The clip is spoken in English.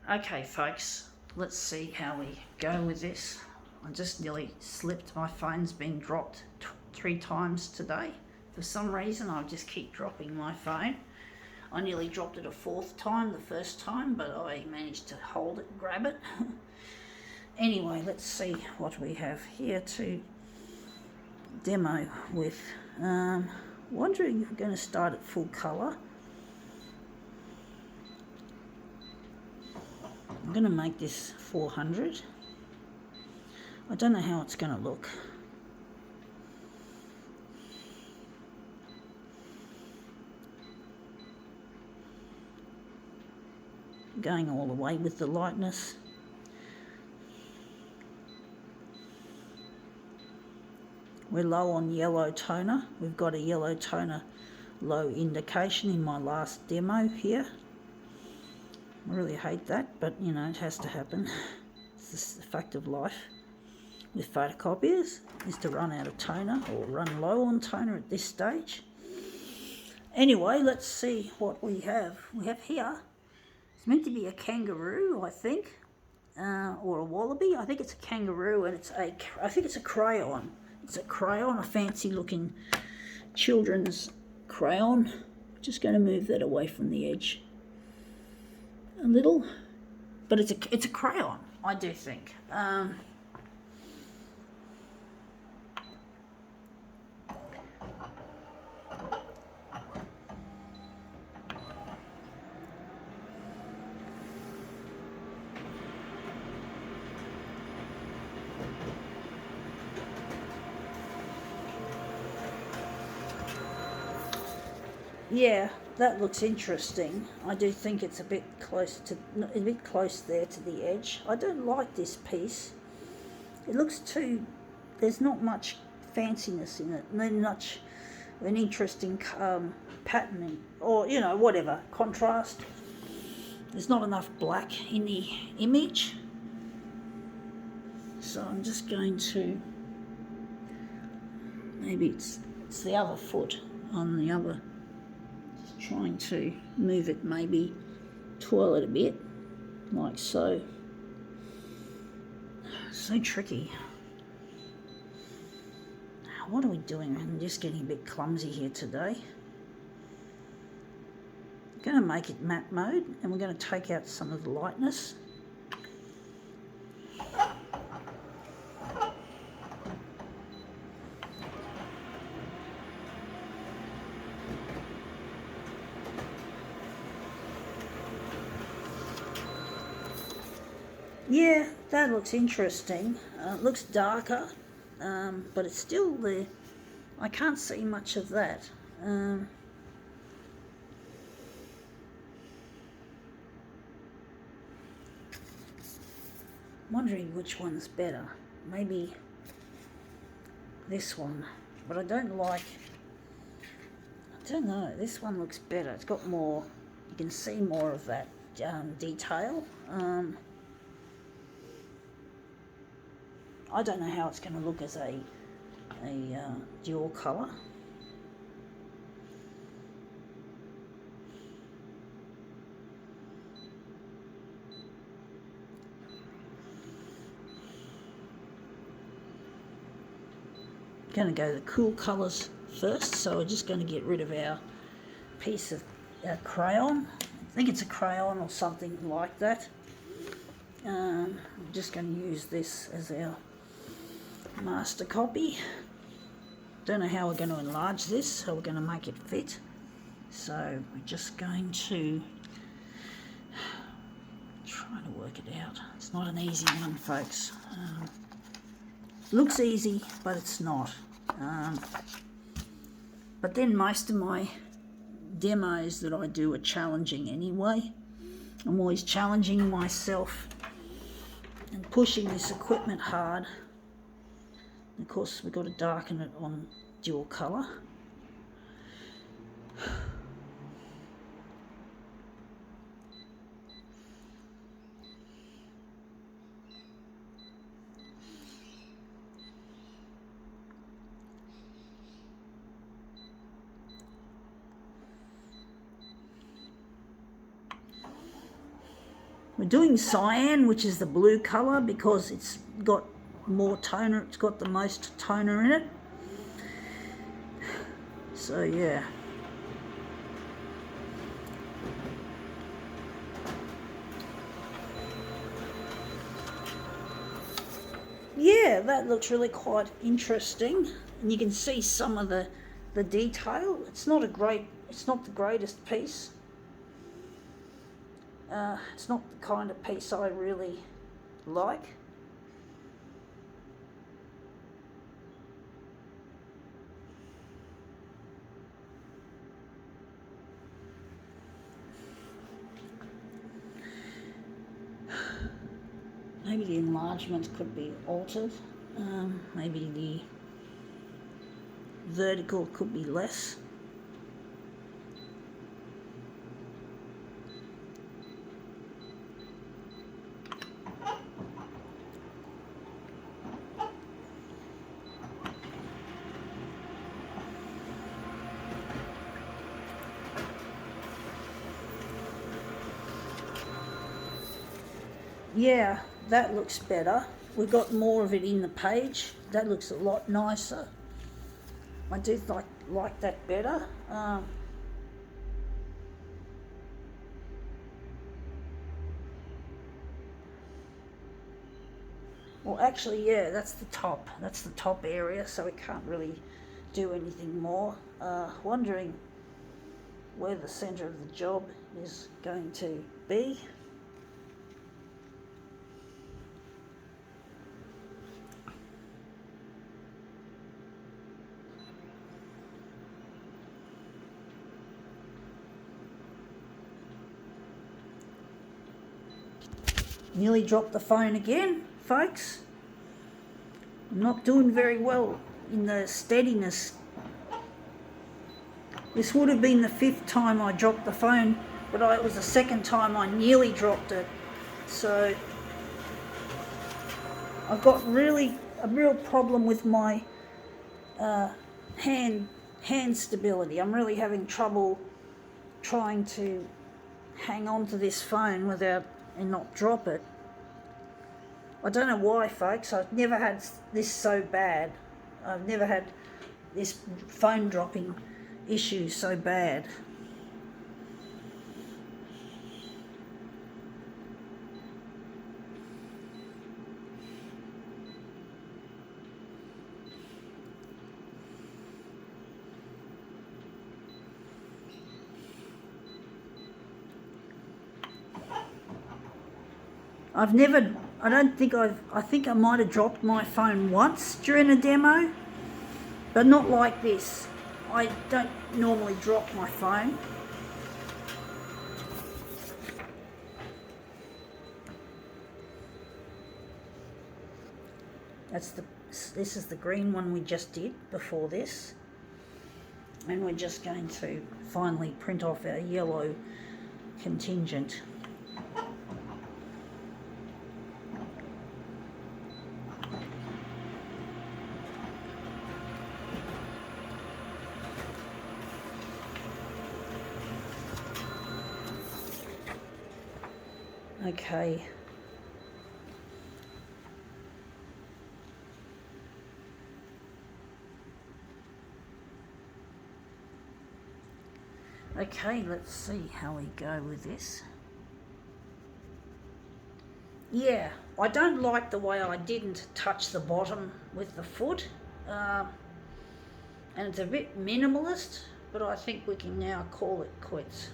Okay folks, let's see how we go with this. I just nearly slipped. My phone's been dropped 3 times today. For some reason I just keep dropping my phone. I nearly dropped it a 4th time the first time, but I managed to hold it, grab it. Anyway, let's see what we have here to demo with. Wondering if we're going to start at full colour. I'm going to make this 400. I don't know how it's going to look. Going all the way with the lightness. We're low on yellow toner. We've got a yellow toner low indication in my last demo here. I really hate that, but you know, it has to happen. It's just the fact of life with photocopiers, is to run out of toner or run low on toner at this stage. Anyway, let's see what we have. We have here, it's meant to be a kangaroo, I think, or a wallaby. I think it's a kangaroo, and I think it's a crayon. It's a crayon, a fancy looking children's crayon. Just going to move that away from the edge a little, but it's a crayon, I do think. Yeah, that looks interesting. I do think it's a bit close there to the edge. I don't like this piece. It looks too, there's not much fanciness in it, not much an interesting patterning, or you know, whatever, contrast. There's not enough black in the image. So I'm just going to, maybe it's the other foot on the other, trying to move it, maybe twirl it a bit, like so. So tricky. What are we doing? I'm just getting a bit clumsy here today. I'm going to make it matte mode, and we're going to take out some of the lightness. Yeah, that looks interesting. It looks darker, but it's still there. I can't see much of that. Wondering which one's better. Maybe this one, but I don't know, this one looks better. It's got more, you can see more of that detail. I don't know how it's going to look as a dual colour. Going to go the cool colours first, so we're just going to get rid of our piece of crayon. I think it's a crayon or something like that. I'm just going to use this as our master copy. Don't know how we're going to enlarge this, how we're going to make it fit. So we're just going to try to work it out. It's not an easy one, folks. Looks easy, but it's not. But then most of my demos that I do are challenging anyway. I'm always challenging myself and pushing this equipment hard. And of course, we've got to darken it on dual colour. We're doing cyan, which is the blue colour, because it's got more toner, it's got the most toner in it. So yeah. Yeah, that looks really quite interesting, and you can see some of the detail. It's not the greatest piece. It's not the kind of piece I really like. Maybe the enlargement could be altered. Maybe the vertical could be less. Yeah, that looks better. We've got more of it in the page. That looks a lot nicer. I do like that better. Well, actually, yeah, that's the top. That's the top area, so we can't really do anything more. Wondering where the centre of the job is going to be. Nearly dropped the phone again, folks. I'm not doing very well in the steadiness. This would have been the 5th time I dropped the phone, but it was the 2nd time I nearly dropped it. So I've got a real problem with my hand stability. I'm really having trouble trying to hang on to this phone and not drop it. I don't know why, folks. I've never had this so bad. I've never had this phone dropping issue so bad. I think I might have dropped my phone once during a demo, but not like this. I don't normally drop my phone. This is the green one we just did before this. And we're just going to finally print off our yellow contingent. Okay. Okay, let's see how we go with this. Yeah, I don't like the way I didn't touch the bottom with the foot. And it's a bit minimalist, but I think we can now call it quits.